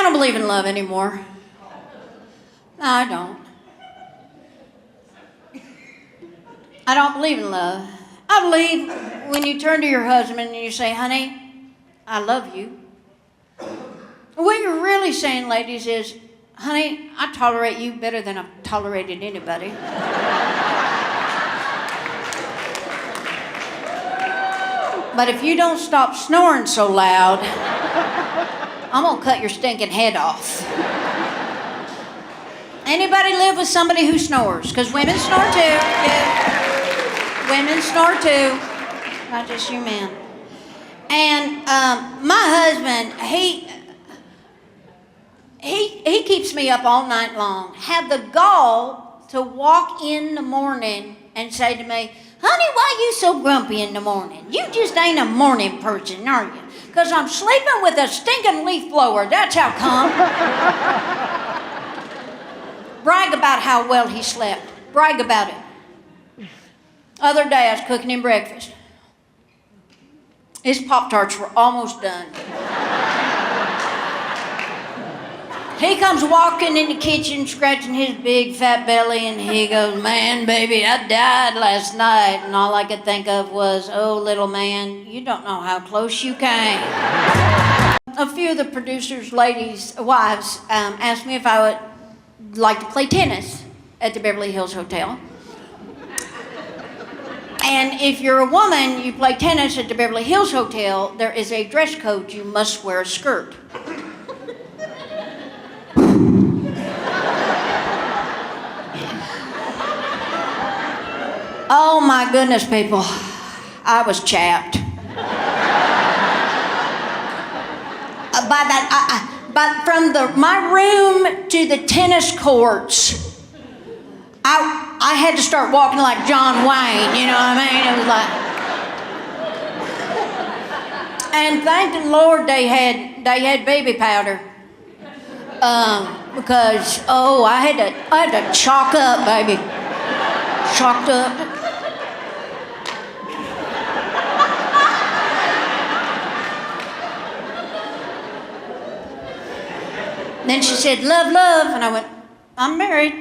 don't believe in love anymore. No, I don't. I don't believe in love. I believe when you turn to your husband and you say, honey, I love you. What you're really saying, ladies, is, honey, I tolerate you better than I've tolerated anybody. But if you don't stop snoring so loud, I'm gonna cut your stinking head off. Anybody live with somebody who snores? Because women snore too. Yeah. Women snore too, not just you men. And my husband, he keeps me up all night long. Have the gall to walk in the morning and say to me, honey, why you so grumpy in the morning? You just ain't a morning person, are you? Because I'm sleeping with a stinking leaf blower. That's how come. Brag about how well he slept. Brag about it. Other day I was cooking him breakfast. His Pop-Tarts were almost done. He comes walking in the kitchen, scratching his big fat belly, and he goes, man, baby, I died last night. And all I could think of was, oh, little man, you don't know how close you came. A few of the producers' wives asked me if I would like to play tennis at the Beverly Hills Hotel. And if you're a woman, you play tennis at the Beverly Hills Hotel, there is a dress code. You must wear a skirt. Oh my goodness, people. I was chapped. But from my room to the tennis courts, I had to start walking like John Wayne, you know what I mean? It was like... And thank the Lord they had baby powder. Because, I had to chalk up, baby. Chalked up. Then she said, love, love. And I went, I'm married.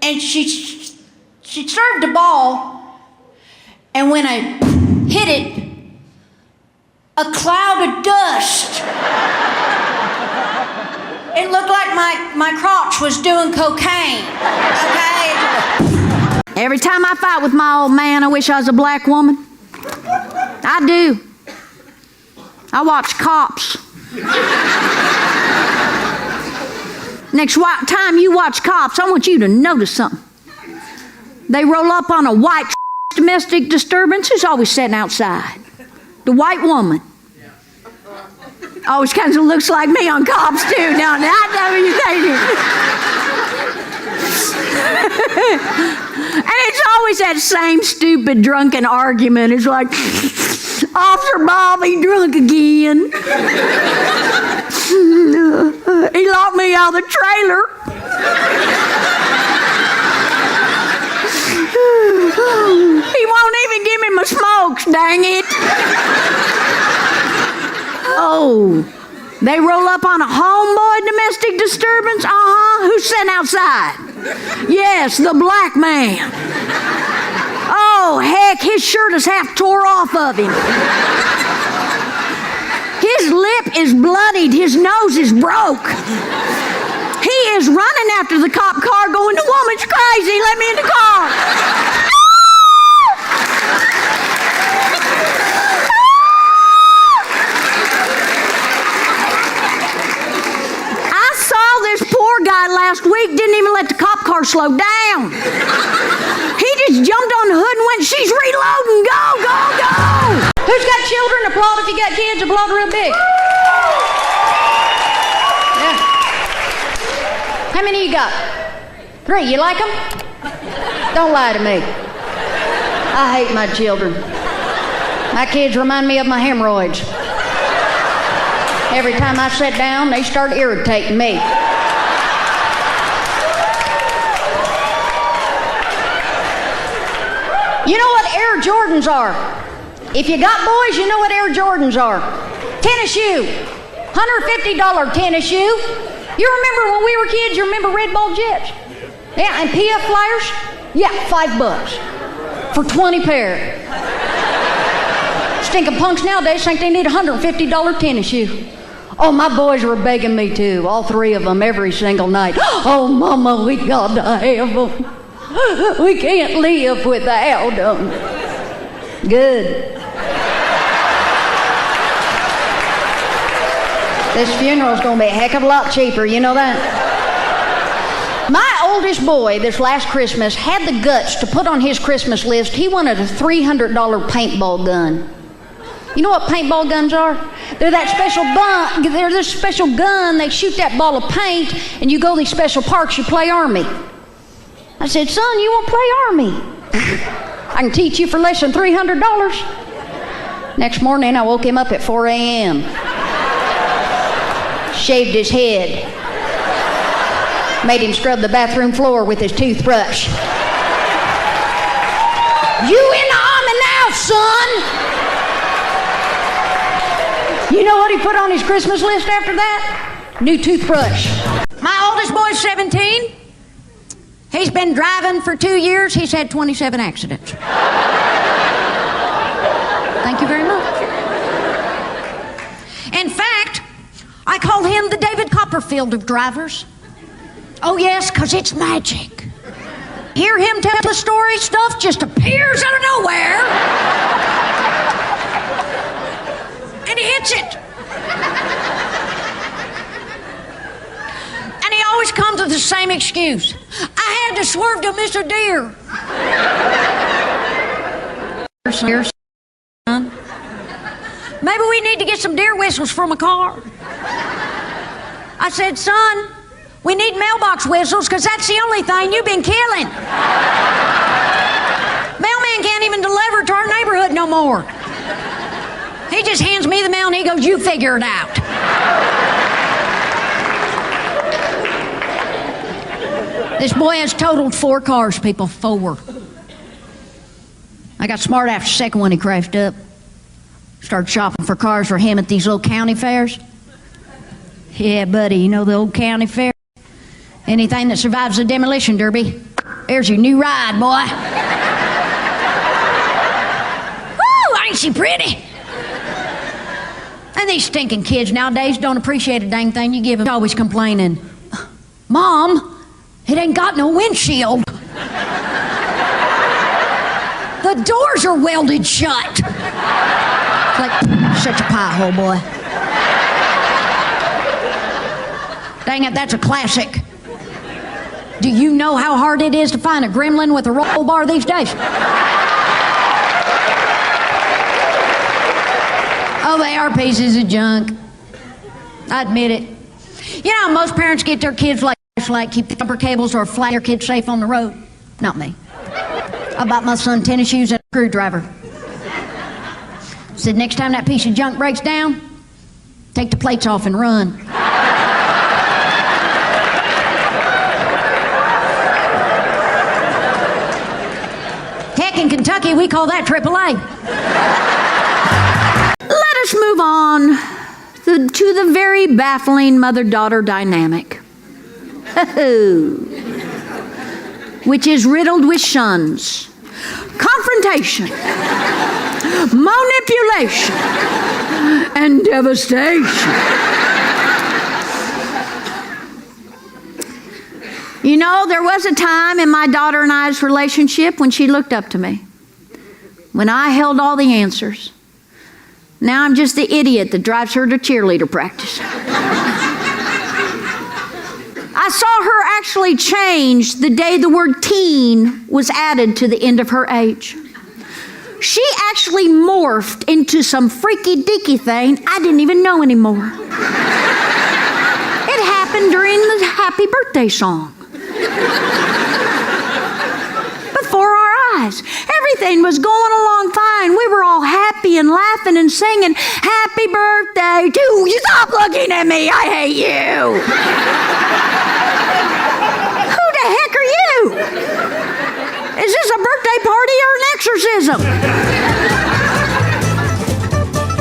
And she served the ball. And when I hit it, a cloud of dust. It looked like my crotch was doing cocaine. Okay? Every time I fight with my old man, I wish I was a black woman. I do. I watch Cops. Next time you watch Cops, I want you to notice something. They roll up on a white domestic disturbance. Who's always sitting outside? The white woman. Always kind of looks like me on Cops too. Now that's what you thinking. And it's always that same stupid drunken argument. It's like, Officer Bobby drunk again. He locked me out of the trailer. He won't even give me my smokes, dang it. Oh, they roll up on a homeboy domestic disturbance? Who's sitting outside? Yes, the black man. Oh, heck, his shirt is half tore off of him. His lip is bloodied. His nose is broke. He is running after the cop car going, the woman's crazy. Let me in the car. I saw this poor guy last week, didn't even let the cop car slow down. He just jumped on the hood and went, she's reloading, go, go, go. Who's got children? Applaud if you got kids, applaud real big. Yeah. How many you got? 3, you like them? Don't lie to me. I hate my children. My kids remind me of my hemorrhoids. Every time I sit down, they start irritating me. You know what Air Jordans are? If you got boys, you know what Air Jordans are. Tennis shoe. $150 tennis shoe. You remember when we were kids, you remember Red Ball Jets? Yeah, and PF Flyers? Yeah, $5 for 20 pair. Stinking punks nowadays think they need a $150 tennis shoe. Oh, my boys were begging me to, all three of them, every single night. Oh, Mama, we gotta have them. We can't live without them. Good. This funeral's gonna be a heck of a lot cheaper, you know that? My oldest boy this last Christmas had the guts to put on his Christmas list he wanted a $300 paintball gun. You know what paintball guns are? They're that special they're this special gun, they shoot that ball of paint and you go to these special parks, you play Army. I said, son, you won't play Army. I can teach you for less than $300. Next morning I woke him up at 4 a.m. Shaved his head. Made him scrub the bathroom floor with his toothbrush. You in the Army now, son? You know what he put on his Christmas list after that? New toothbrush. My oldest boy's 17. He's been driving for 2 years. He's had 27 accidents. Thank you very much. In fact, I call him the David Copperfield of drivers. Oh yes, because it's magic. Hear him tell a story, stuff just appears out of nowhere. And he hits it. And he always comes with the same excuse. I had to swerve to miss a deer. Maybe we need to get some deer whistles from a car. I said, son, we need mailbox whistles because that's the only thing you've been killing. Mailman can't even deliver to our neighborhood no more. He just hands me the mail and he goes, you figure it out. This boy has totaled 4 cars, people, 4. I got smart after the second one he crashed up. Started shopping for cars for him at these old county fairs. Yeah, buddy, you know the old county fair? Anything that survives the demolition derby, there's your new ride, boy. Woo, ain't she pretty? And these stinking kids nowadays don't appreciate a dang thing you give them. Always complaining. Mom, it ain't got no windshield. The doors are welded shut. It's like, such a pie hole, boy. Dang it, that's a classic. Do you know how hard it is to find a gremlin with a roll bar these days? Oh, they are pieces of junk. I admit it. You know, most parents get their kids like keep the jumper cables or fly their kids safe on the road. Not me. I bought my son tennis shoes and a screwdriver. Said next time that piece of junk breaks down, take the plates off and run. Heck, in Kentucky, we call that AAA. Let us move on to the very baffling mother-daughter dynamic, which is riddled with shuns, confrontation, manipulation, and devastation. You know, there was a time in my daughter and I's relationship when she looked up to me, when I held all the answers. Now I'm just the idiot that drives her to cheerleader practice. I saw her actually change the day the word teen was added to the end of her age. She actually morphed into some freaky deaky thing I didn't even know anymore. It happened during the happy birthday song. Before our eyes. Everything was going along fine. We were all happy and laughing and singing, happy birthday to you. Stop looking at me. I hate you. Who the heck are you? Is this a birthday party or an exorcism?